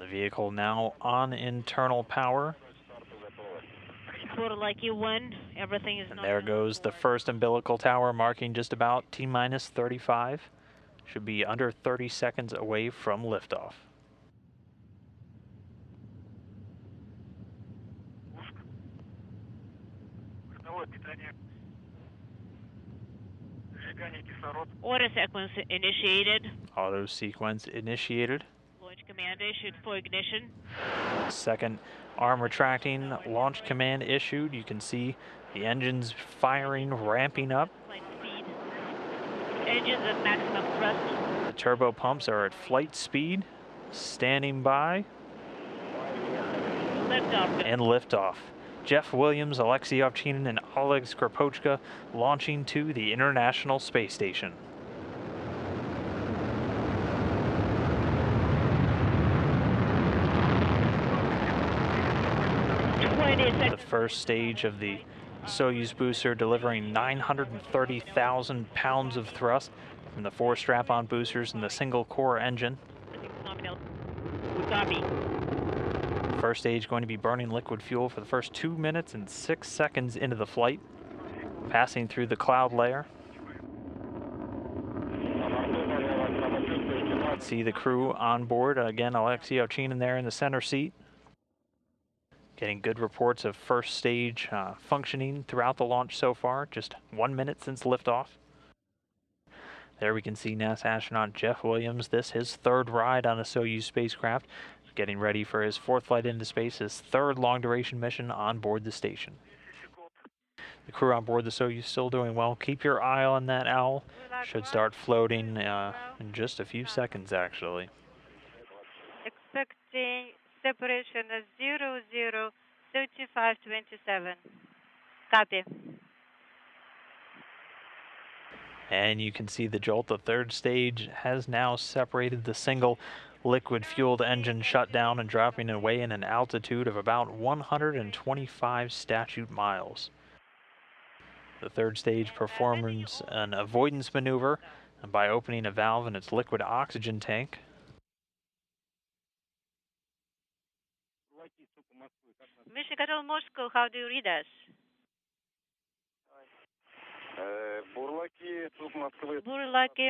The vehicle now on internal power. For Lucky 1, everything is. And there goes the first umbilical tower, marking just about T-minus 35. Should be under 30 seconds away from liftoff. Auto sequence initiated. Auto sequence initiated. Launch command issued for ignition. Second arm retracting, launch command issued. You can see the engines firing, ramping up. Flight speed. Engines at maximum thrust. The turbo pumps are at flight speed, standing by. Liftoff. And liftoff. Jeff Williams, Alexey Ovchinin, and Oleg Skripochka launching to the International Space Station. The first stage of the Soyuz booster delivering 930,000 pounds of thrust from the 4 strap-on boosters and the single-core engine. First stage going to be burning liquid fuel for the first 2 minutes and 6 seconds into the flight, passing through the cloud layer. See the crew on board. Again, Alexey Ovchinin there in the center seat. Getting good reports of first stage functioning throughout the launch so far, just 1 minute since liftoff. There we can see NASA astronaut Jeff Williams, his third ride on a Soyuz spacecraft, getting ready for his 4th flight into space, his 3rd long-duration mission on board the station. The crew on board the Soyuz still doing well. Keep your eye on that owl. Should start floating in just a few seconds, actually. Expecting separation at 00:35:27. Copy. And you can see the jolt. The 3rd stage has now separated. The single liquid-fueled engine shut down and dropping away in an altitude of about 125 statute miles. The 3rd stage performs an avoidance maneuver by opening a valve in its liquid oxygen tank. Mission Control Moscow, how do you read us? Burlaki,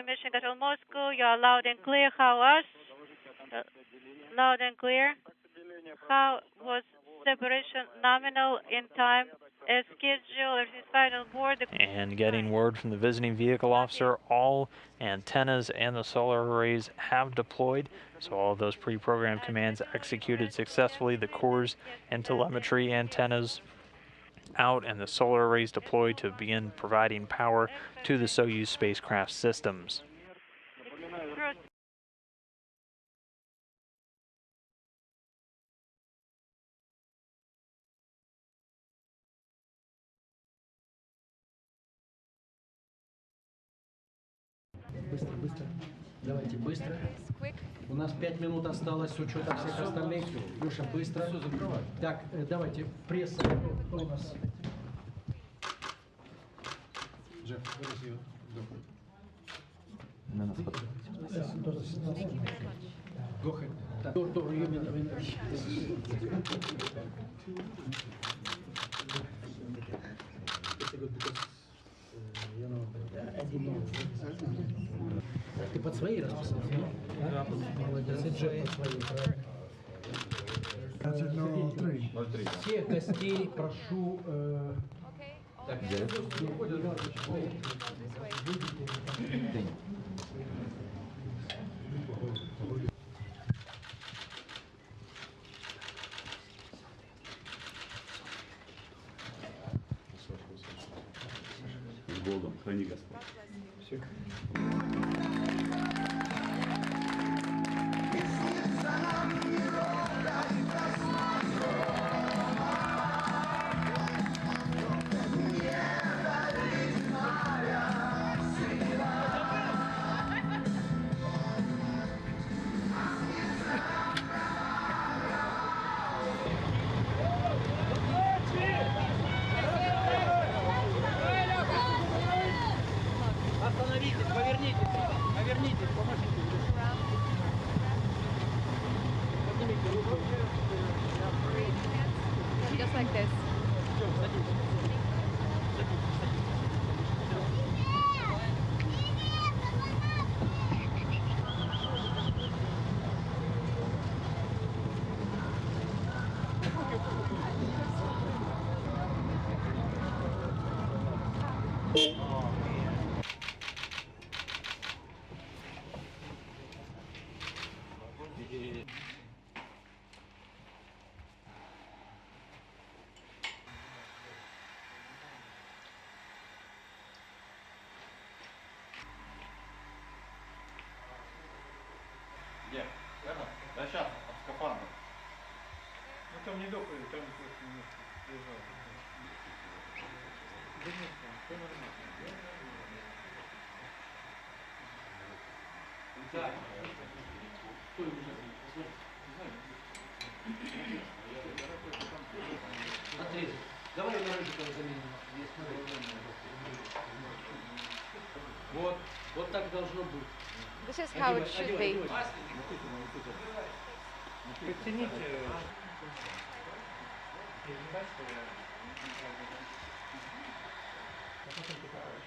Mission Control Moscow, you are loud and clear. How us? Loud and clear. How was separation nominal in time as scheduled? Everything's fine on board. And getting word from the visiting vehicle officer, all antennas and the solar arrays have deployed. So all of those pre-programmed commands executed successfully. The cores and telemetry antennas out and the solar arrays deployed to begin providing power to the Soyuz spacecraft systems. Быстро. Давайте быстро. У нас 5 минут осталось с учетом всех остальных. Леша, быстро. Так, давайте. Пресса у нас. На нас Ты под свои расписал? Да, молодец. Под свои, правильно. Всех гостей прошу... Так, С Богом, храни Господь. Все. Остановитесь, повернитесь. like this. Где? Это? Да сейчас, от скафандра. Ну там не дохали, там просто немножко лежало. Да нет, все нормально. Так. Стой уже. Смотри, давай на рыжикова заменим. Вот так должно быть. This is how it should be. Прицените.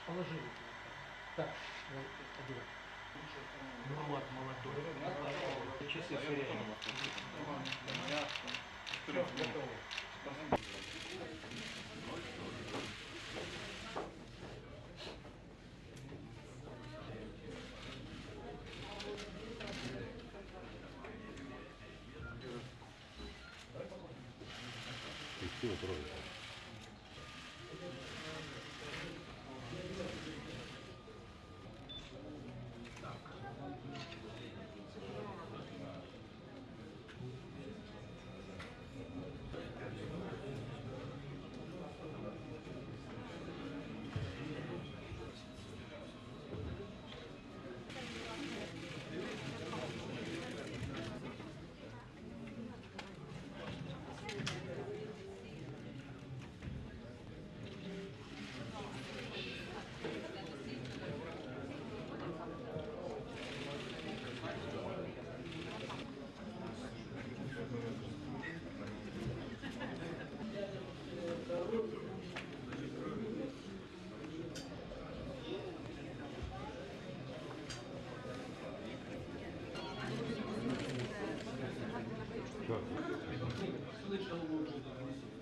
Положи. Так, одевай. Ну вот, молодой. Часы сыряем. Все, готово.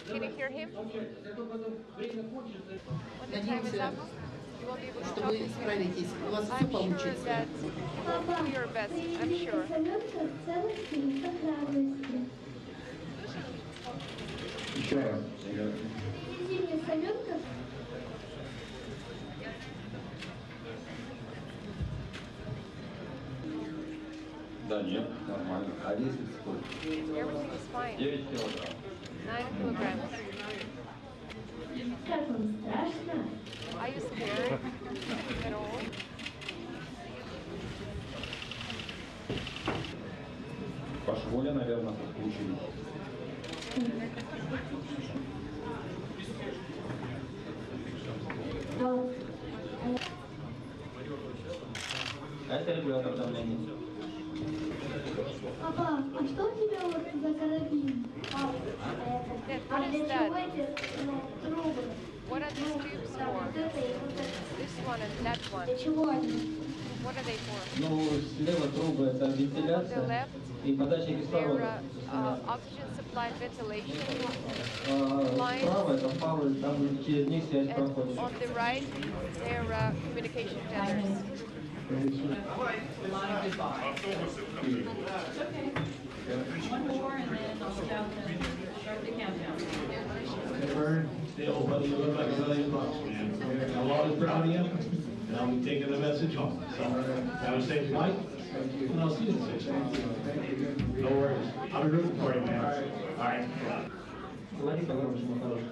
Can you hear him? When the time is up, you will be able to talk to him. I'm sure that you will do your best. I'm sure. Еще раз. Да нет, нормально. А весит сколько? Everything is fine. 9 килограмм. 9 kilograms. Как вам страшно? Are you scared at all? По школе, наверное, соскучились. Это регулятор давления. Папа, а что у тебя вот за карабин? Dad, А what для is чего that? эти трубы? What are these tubes Вот for? это и вот это. This one and that one. Для чего они? What are they for? Ну, слева трубы это On the вентиляция left, и подача they're кислорода. oxygen supply and ventilation. Справа это фалы, там через них связь And проходит. on the right, they're communication tethers. Still, buddy, you look like $1 million, man. Allah is proud of you, and I'll be taking the message home. So, have a safe flight, and I'll see you in 6 months. No worries. I'll be rooting for you, man. All right. Говори погромче, мой хороший.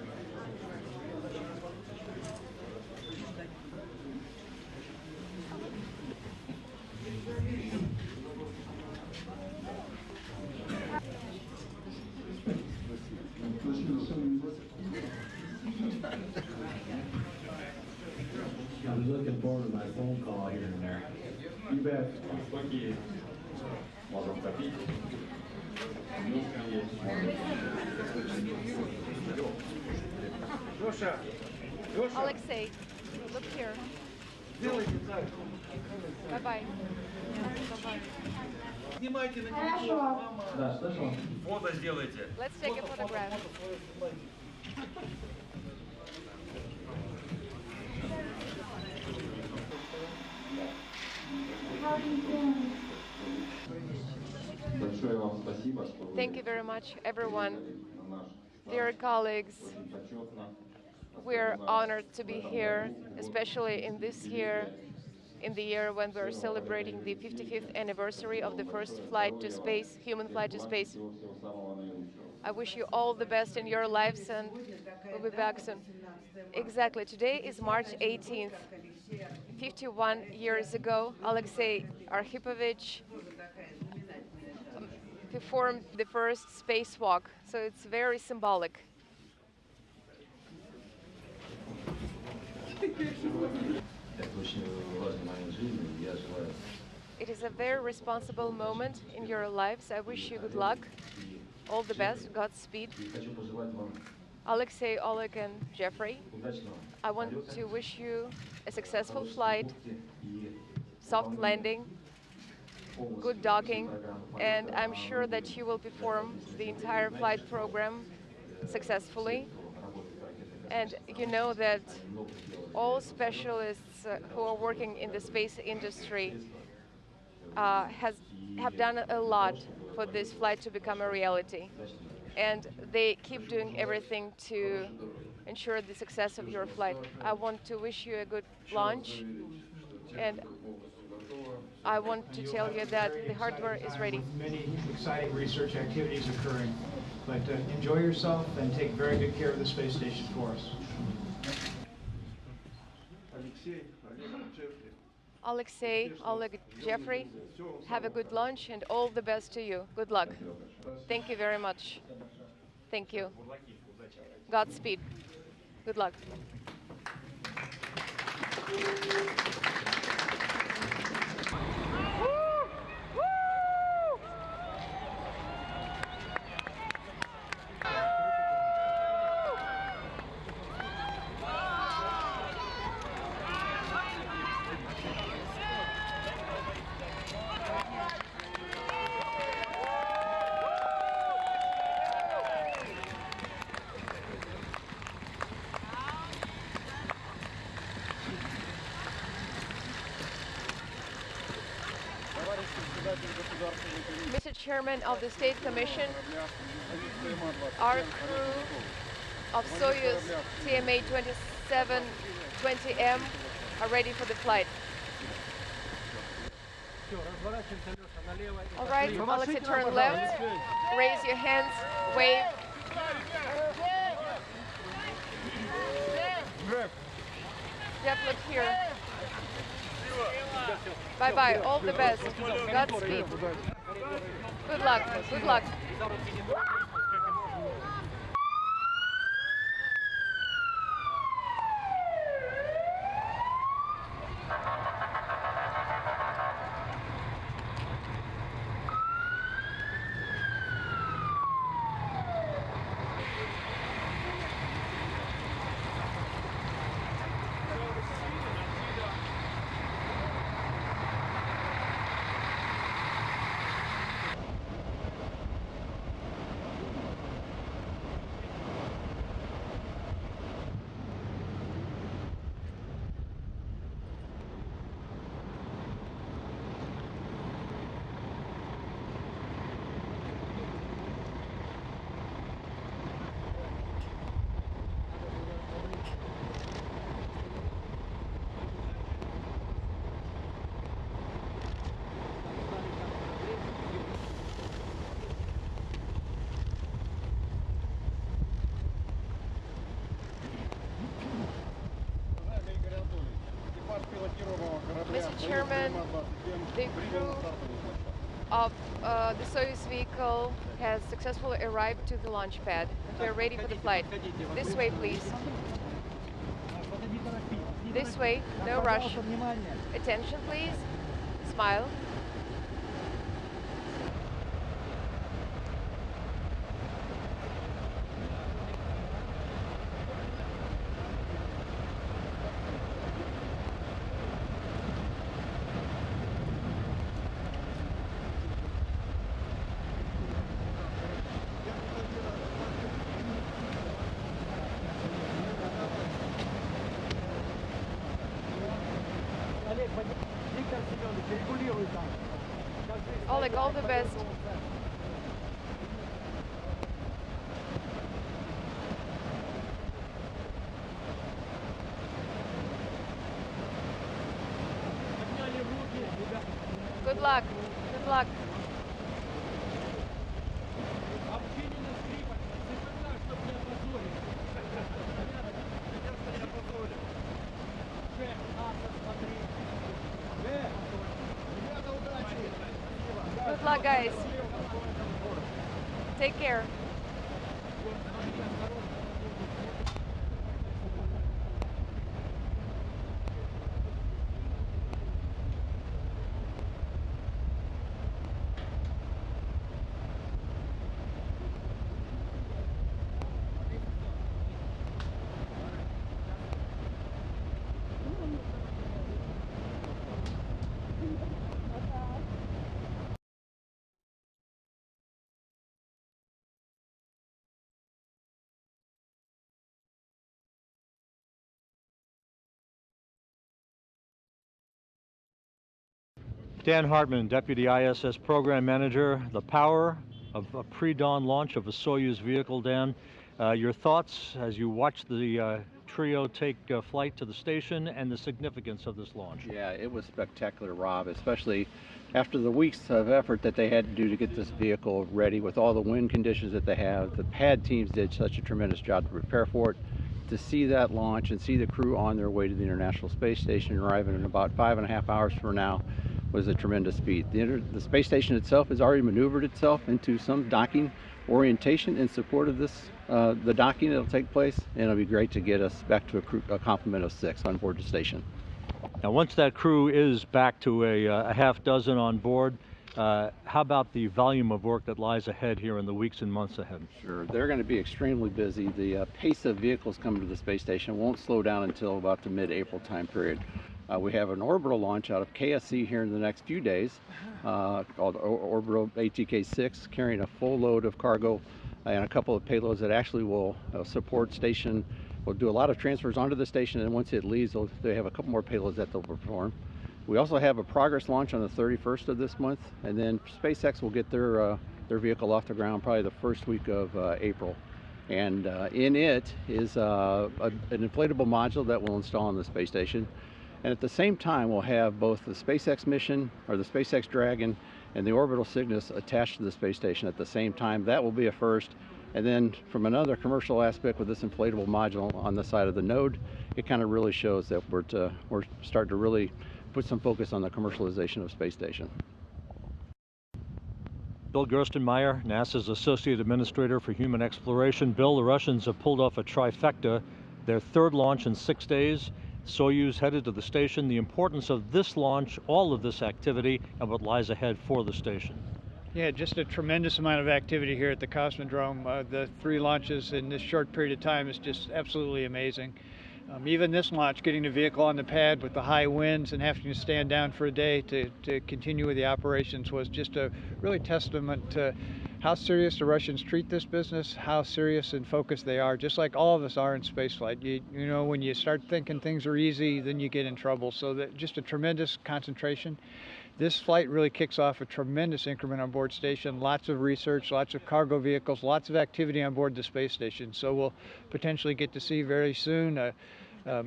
I'll be looking forward to my phone call here and there. You bet. Сколько можем копить? Плюс есть, может. Alexey, look here. Bye-bye. Хорошо. Да, слышал? Фото сделайте. Let's take a photograph. How do you doing? Большое вам спасибо, что вы Thank you very much, everyone. на наш Dear colleagues, очень почетно. we're honored to be here, especially in this year, in the year when we're celebrating the 55th anniversary of the first flight to space, human flight to space. Всего самого наилучшего. I wish you all the best in your lives, and we'll be back soon. Exactly. Today is March 18th. 51 years ago, Alexey Arhipovich performed the first spacewalk, so it's very symbolic. It is a very responsible moment in your lives. I wish you good luck, all the best, Godspeed. Alexey, Oleg, and Jeffrey, I want to wish you a successful flight, soft landing, good docking, and I'm sure that you will perform the entire flight program successfully. And you know that all specialists who are working in the space industry have done a lot for this flight to become a reality. And they keep doing everything to ensure the success of your flight. I want to wish you a good launch, and I want to tell you that the hardware is ready. Many exciting research activities occurring, but enjoy yourself and take very good care of the space station for us. Alexey, Oleg, Jeffrey, have a good launch and all the best to you. Good luck. Thank you very much. Thank you. Godspeed. Good luck. Mr. Chairman of the State Commission, our crew of Soyuz TMA 2720M are ready for the flight. All right, Alexey, turn left, raise your hands, wave. Jeff, look here. Bye-bye, all the best. Godspeed. Good luck, good luck. Mr. Chairman, the crew of the Soyuz vehicle has successfully arrived to the launch pad, and we are ready for the flight. This way, please. This way, no rush. Attention, please. Smile. Oleg, all the best. Good luck. Good luck. Good luck, guys. Take care. Dan Hartman, Deputy ISS Program Manager. The power of a pre-dawn launch of a Soyuz vehicle, Dan. Your thoughts as you watch the trio take flight to the station and the significance of this launch? Yeah, it was spectacular, Rob, especially after the weeks of effort that they had to do to get this vehicle ready with all the wind conditions that they have. The pad teams did such a tremendous job to prepare for it. To see that launch and see the crew on their way to the International Space Station arriving in about 5.5 hours from now was a tremendous feat. The space station itself has already maneuvered itself into some docking orientation in support of this, the docking that'll take place, and it'll be great to get us back to a complement of 6 on board the station. Now, once that crew is back to a half dozen on board, how about the volume of work that lies ahead here in the weeks and months ahead? Sure, they're going to be extremely busy. The pace of vehicles coming to the space station won't slow down until about the mid-April time period. We have an orbital launch out of KSC here in the next few days called Orbital ATK-6, carrying a full load of cargo and a couple of payloads that actually will support station. We'll do a lot of transfers onto the station, and once it leaves, they have a couple more payloads that they'll perform. We also have a progress launch on the 31st of this month, and then SpaceX will get their vehicle off the ground probably the first week of April. And in it is an inflatable module that we'll install on the space station. And at the same time, we'll have both the SpaceX mission, or the SpaceX Dragon, and the Orbital Cygnus attached to the space station at the same time. That will be a first. And then from another commercial aspect with this inflatable module on the side of the node, it kind of really shows that we're starting to really put some focus on the commercialization of space station. Bill Gerstenmaier, NASA's Associate Administrator for Human Exploration. Bill, the Russians have pulled off a trifecta, their third launch in 6 days. Soyuz headed to the station. The importance of this launch, all of this activity, and what lies ahead for the station. Yeah, just a tremendous amount of activity here at the Cosmodrome. The 3 launches in this short period of time is just absolutely amazing. Even this launch, getting the vehicle on the pad with the high winds and having to stand down for a day to continue with the operations was just a really testament to how serious the Russians treat this business, how serious and focused they are, just like all of us are in spaceflight. You know, when you start thinking things are easy, then you get in trouble. So that just a tremendous concentration. This flight really kicks off a tremendous increment on board station, lots of research, lots of cargo vehicles, lots of activity on board the space station. So we'll potentially get to see very soon a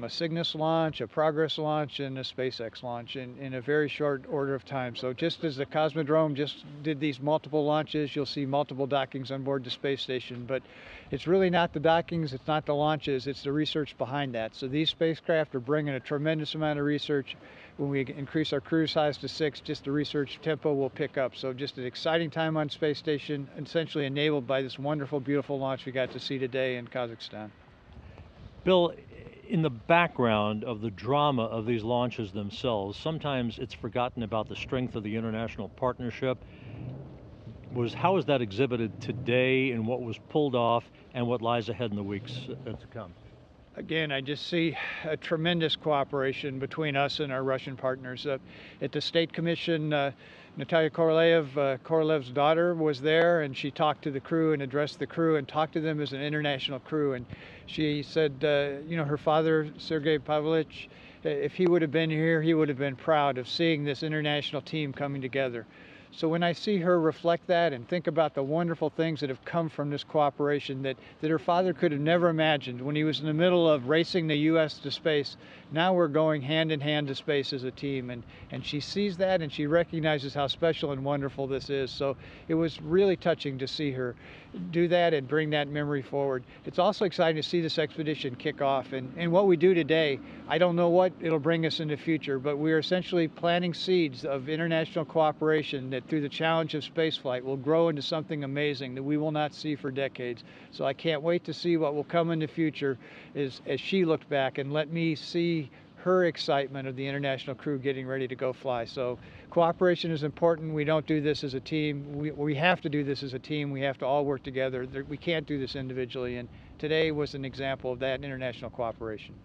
Cygnus launch, a Progress launch, and a SpaceX launch in a very short order of time. So just as the Cosmodrome just did these multiple launches, you'll see multiple dockings on board the space station. But it's really not the dockings, it's not the launches, it's the research behind that. So these spacecraft are bringing a tremendous amount of research. When we increase our crew size to 6, just the research tempo will pick up. So just an exciting time on space station, essentially enabled by this wonderful, beautiful launch we got to see today in Kazakhstan. Bill, in the background of the drama of these launches themselves, sometimes it's forgotten about the strength of the international partnership. How is that exhibited today in what was pulled off and what lies ahead in the weeks to come? Again, I just see a tremendous cooperation between us and our Russian partners. At the State Commission, Natalia Korolev's daughter was there, and she talked to the crew and addressed the crew and talked to them as an international crew. And she said, you know, her father, Sergei Pavlovich, if he would have been here, he would have been proud of seeing this international team coming together. So when I see her reflect that and think about the wonderful things that have come from this cooperation that her father could have never imagined when he was in the middle of racing the U.S. to space, now we're going hand in hand to space as a team. And she sees that and she recognizes how special and wonderful this is. So it was really touching to see her do that and bring that memory forward. It's also exciting to see this expedition kick off. And what we do today, I don't know what it'll bring us in the future, but we're essentially planting seeds of international cooperation that through the challenge of spaceflight will grow into something amazing that we will not see for decades. So I can't wait to see what will come in the future as she looked back and let me see her excitement of the international crew getting ready to go fly. So cooperation is important. We don't do this as a team. We have to do this as a team. We have to all work together. We can't do this individually. And today was an example of that international cooperation.